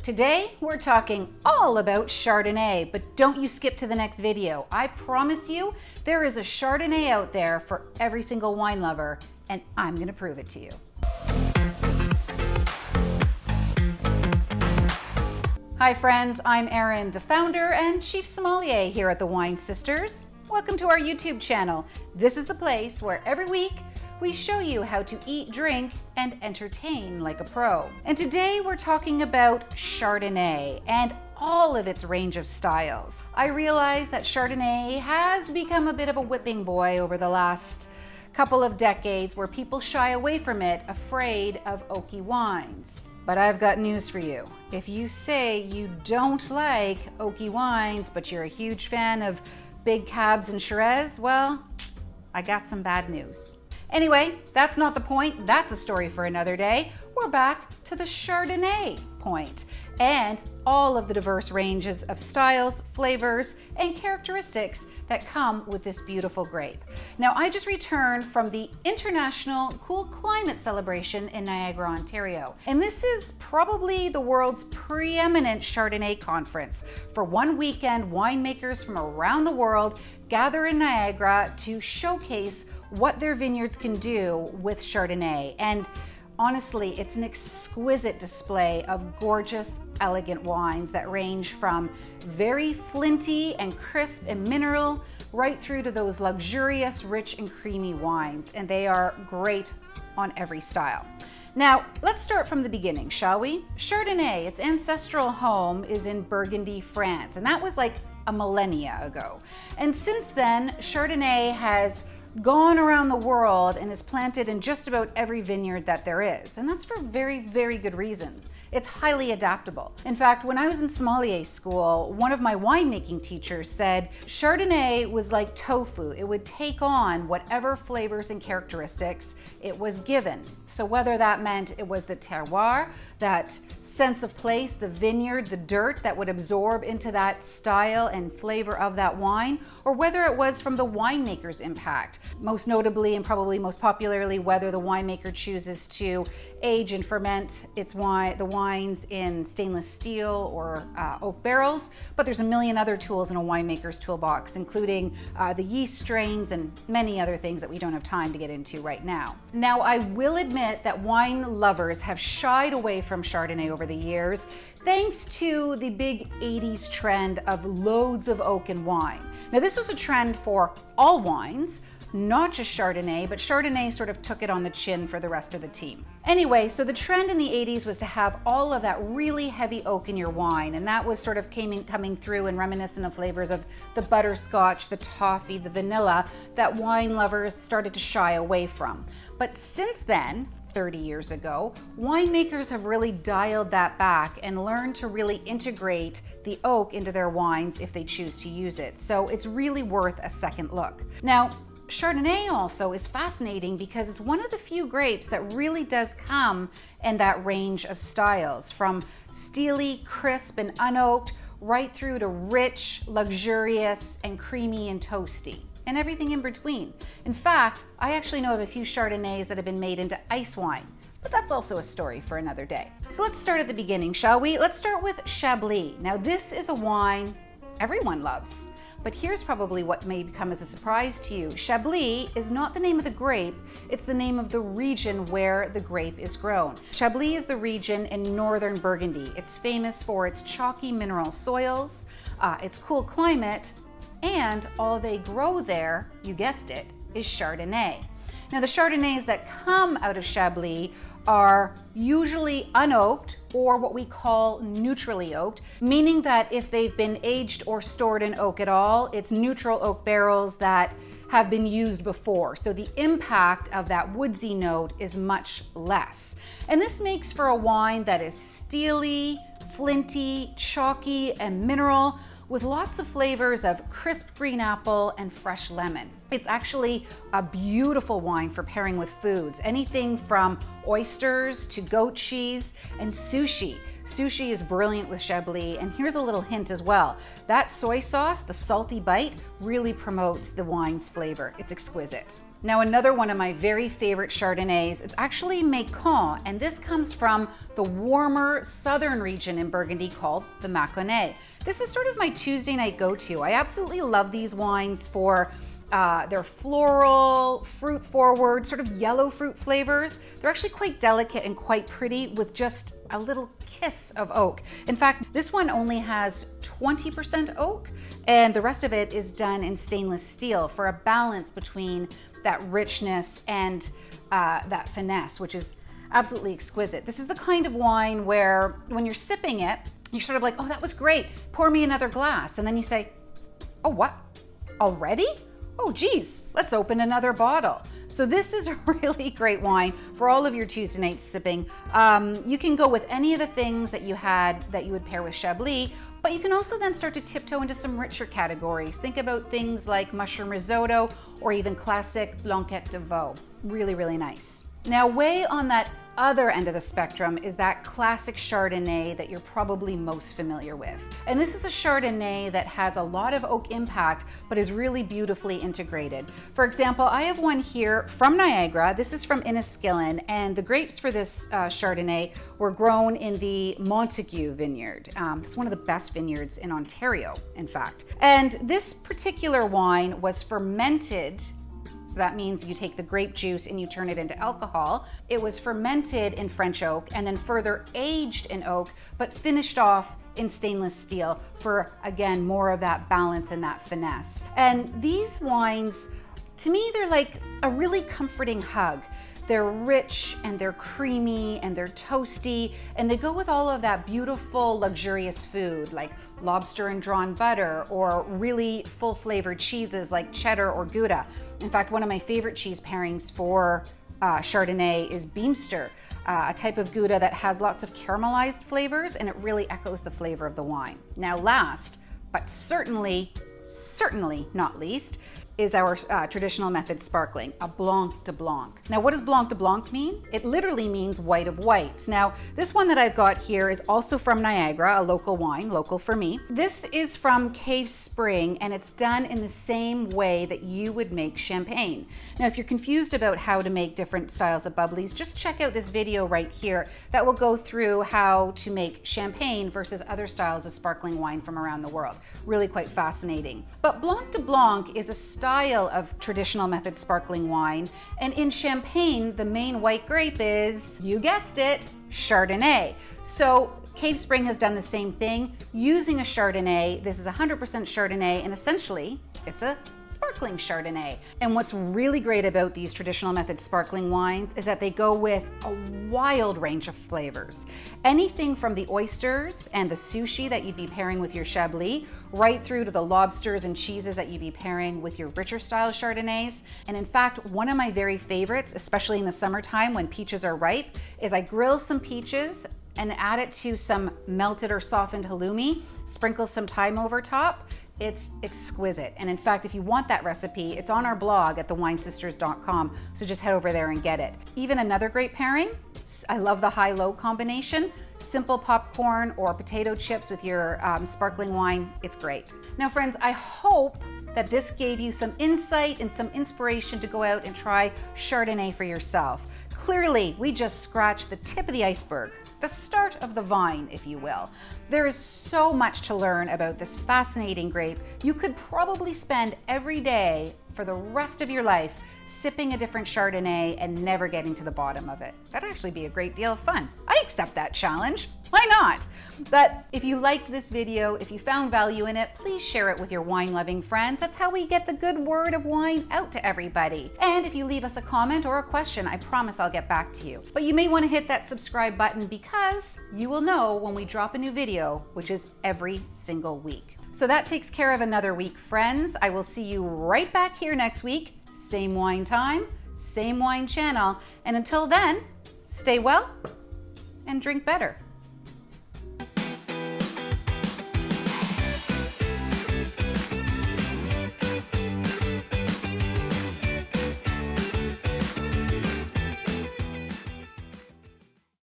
Today, we're talking all about Chardonnay, but don't you skip to the next video. I promise you, there is a Chardonnay out there for every single wine lover, and I'm gonna prove it to you. Hi friends, I'm Erin, the founder and chief sommelier here at the Wine Sisters. Welcome to our YouTube channel. This is the place where every week we show you how to eat, drink, and entertain like a pro. And today we're talking about Chardonnay and all of its range of styles. I realize that Chardonnay has become a bit of a whipping boy over the last couple of decades where people shy away from it, afraid of oaky wines. But I've got news for you. If you say you don't like oaky wines, but you're a huge fan of big cabs and Shiraz, well, I got some bad news. Anyway, that's not the point. That's a story for another day. We're back to the Chardonnay point and all of the diverse ranges of styles, flavors, and characteristics that come with this beautiful grape. Now, I just returned from the International Cool Climate Celebration in Niagara, Ontario. And this is probably the world's preeminent Chardonnay conference. For one weekend, winemakers from around the world gather in Niagara to showcase what their vineyards can do with Chardonnay. And honestly, it's an exquisite display of gorgeous, elegant wines that range from very flinty and crisp and mineral right through to those luxurious, rich and creamy wines. And they are great on every style. Now, let's start from the beginning, shall we? Chardonnay, its ancestral home is in Burgundy, France, and that was like a millennia ago. And since then, Chardonnay has gone around the world and is planted in just about every vineyard that there is. And that's for very, very good reasons. It's highly adaptable. In fact, when I was in sommelier school, one of my winemaking teachers said Chardonnay was like tofu. It would take on whatever flavors and characteristics it was given. So whether that meant it was the terroir, that sense of place, the vineyard, the dirt that would absorb into that style and flavor of that wine, or whether it was from the winemaker's impact. Most notably and probably most popularly, whether the winemaker chooses to age and ferment the wines in stainless steel or oak barrels. But there's a million other tools in a winemaker's toolbox, including the yeast strains and many other things that we don't have time to get into right now. Now, I will admit that wine lovers have shied away from Chardonnay over the years, thanks to the big 80s trend of loads of oak in wine. Now, this was a trend for all wines, not just Chardonnay, but Chardonnay sort of took it on the chin for the rest of the team. Anyway, so the trend in the 80s was to have all of that really heavy oak in your wine, and that was sort of coming through and reminiscent of flavors of the butterscotch, the toffee, the vanilla, that wine lovers started to shy away from. But since then, 30 years ago, winemakers have really dialed that back and learned to really integrate the oak into their wines if they choose to use it. So it's really worth a second look. Now, Chardonnay also is fascinating because it's one of the few grapes that really does come in that range of styles, from steely, crisp, and unoaked, right through to rich, luxurious, and creamy and toasty, and everything in between. In fact, I actually know of a few Chardonnays that have been made into ice wine, but that's also a story for another day. So let's start at the beginning, shall we? Let's start with Chablis. Now, this is a wine everyone loves. But here's probably what may come as a surprise to you. Chablis is not the name of the grape, it's the name of the region where the grape is grown. Chablis is the region in northern Burgundy. It's famous for its chalky mineral soils, its cool climate, and all they grow there, you guessed it, is Chardonnay. Now, the Chardonnays that come out of Chablis are usually unoaked, or what we call neutrally oaked, meaning that if they've been aged or stored in oak at all, it's neutral oak barrels that have been used before. So the impact of that woodsy note is much less. And this makes for a wine that is steely, flinty, chalky, and mineral, with lots of flavors of crisp green apple and fresh lemon. It's actually a beautiful wine for pairing with foods, anything from oysters to goat cheese and sushi. Sushi is brilliant with Chablis, and here's a little hint as well. That soy sauce, the salty bite, really promotes the wine's flavor. It's exquisite. Now another one of my very favorite Chardonnays, it's actually Mekong, and this comes from the warmer southern region in Burgundy called the Mâconnais. This is sort of my Tuesday night go-to. I absolutely love these wines for their floral, fruit forward, sort of yellow fruit flavors. They're actually quite delicate and quite pretty with just a little kiss of oak. In fact, this one only has 20% oak and the rest of it is done in stainless steel for a balance between that richness and that finesse, which is absolutely exquisite. This is the kind of wine where when you're sipping it, you're sort of like, oh, that was great. Pour me another glass. And then you say, oh, what? Already? Oh geez, let's open another bottle. So this is a really great wine for all of your Tuesday night sipping. You can go with any of the things that you had that you would pair with Chablis, but you can also then start to tiptoe into some richer categories. Think about things like mushroom risotto or even classic Blanc De Blanc. Really, really nice. Now, way on that other end of the spectrum is that classic Chardonnay that you're probably most familiar with. And this is a Chardonnay that has a lot of oak impact, but is really beautifully integrated. For example, I have one here from Niagara. This is from Inniskillen, and the grapes for this Chardonnay were grown in the Montague vineyard. It's one of the best vineyards in Ontario, in fact. And this particular wine was fermented. So that means you take the grape juice and you turn it into alcohol. It was fermented in French oak and then further aged in oak, but finished off in stainless steel for, again, more of that balance and that finesse. And these wines, to me, they're like a really comforting hug. They're rich and they're creamy and they're toasty, and they go with all of that beautiful, luxurious food like lobster and drawn butter or really full flavored cheeses like cheddar or Gouda. In fact, one of my favorite cheese pairings for Chardonnay is Beemster, a type of Gouda that has lots of caramelized flavors and it really echoes the flavor of the wine. Now last, but certainly not least, is our traditional method sparkling, a Blanc De Blanc. Now, what does Blanc De Blanc mean? It literally means white of whites. Now, this one that I've got here is also from Niagara, a local wine, local for me. This is from Cave Spring, and it's done in the same way that you would make champagne. Now, if you're confused about how to make different styles of bubblies, just check out this video right here that will go through how to make champagne versus other styles of sparkling wine from around the world. Really quite fascinating. But Blanc De Blanc is a style of traditional method sparkling wine, and in champagne the main white grape is, you guessed it, Chardonnay. So Cave Spring has done the same thing using a Chardonnay. This is 100% Chardonnay, and essentially it's a sparkling Chardonnay. And what's really great about these traditional method sparkling wines is that they go with a wild range of flavors. Anything from the oysters and the sushi that you'd be pairing with your Chablis, right through to the lobsters and cheeses that you'd be pairing with your richer style Chardonnays. And in fact, one of my very favorites, especially in the summertime when peaches are ripe, is I grill some peaches and add it to some melted or softened halloumi, sprinkle some thyme over top. It's exquisite. And in fact, if you want that recipe, it's on our blog at thewinesisters.com. So just head over there and get it. Even another great pairing, I love the high-low combination. Simple popcorn or potato chips with your sparkling wine. It's great. Now friends, I hope that this gave you some insight and some inspiration to go out and try Chardonnay for yourself. Clearly, we just scratched the tip of the iceberg, the start of the vine, if you will. There is so much to learn about this fascinating grape. You could probably spend every day for the rest of your life sipping a different Chardonnay and never getting to the bottom of it. That'd actually be a great deal of fun. I accept that challenge. Why not? But if you liked this video, if you found value in it, please share it with your wine-loving friends. That's how we get the good word of wine out to everybody. And if you leave us a comment or a question, I promise I'll get back to you. But you may want to hit that subscribe button because you will know when we drop a new video, which is every single week. So that takes care of another week, friends. I will see you right back here next week. Same wine time, same wine channel. And until then, stay well and drink better.